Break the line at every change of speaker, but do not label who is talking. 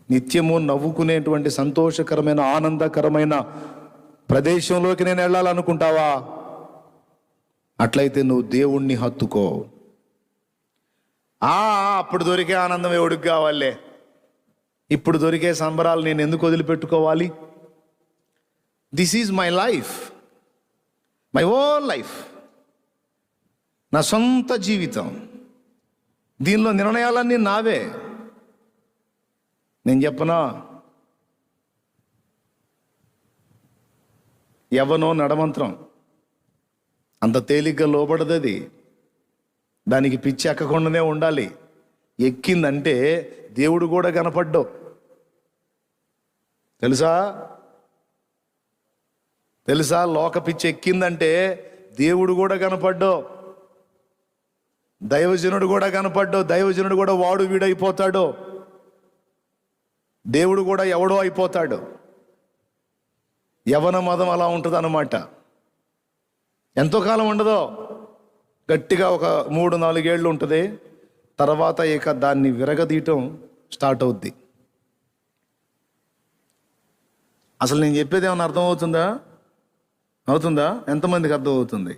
నిత్యము నవ్వుకునేటువంటి సంతోషకరమైన ఆనందకరమైన ప్రదేశంలోకి నేను వెళ్ళాలనుకుంటావా? అట్లయితే నువ్వు దేవుణ్ణి హత్తుకో. అప్పుడు దొరికే ఆనందం ఎవడికి కావాలే? ఇప్పుడు దొరికే సంబరాలు నేను ఎందుకు వదిలిపెట్టుకోవాలి? This is my life, my own life, నా సొంత జీవితం. దీనిలో నిర్ణయాలన్నీ నావే. నేను చెప్పనా, ఎవనో నడమంత్రం అంత తేలిగ్గా లోబడదు. అది దానికి పిచ్చి ఎక్కకుండానే ఉండాలి. ఎక్కిందంటే దేవుడు కూడా కనపడ్డు. తెలుసా లోక పిచ్చి ఎక్కిందంటే దేవుడు కూడా కనపడ్డు, దైవజనుడు కూడా కనపడ్డు. దైవజనుడు కూడా వాడు వీడైపోతాడు, దేవుడు కూడా ఎవడో అయిపోతాడు. యవన మదం అలా ఉంటుంది అన్నమాట. ఎంతో కాలం ఉండదో, గట్టిగా ఒక 3-4 ఏళ్ళు ఉంటుంది. తర్వాత ఇక దాన్ని విరగదీయటం స్టార్ట్ అవుద్ది. అసలు నేను చెప్పేది ఏమన్నా అర్థమవుతుందా? ఎంతమందికి అర్థమవుతుంది?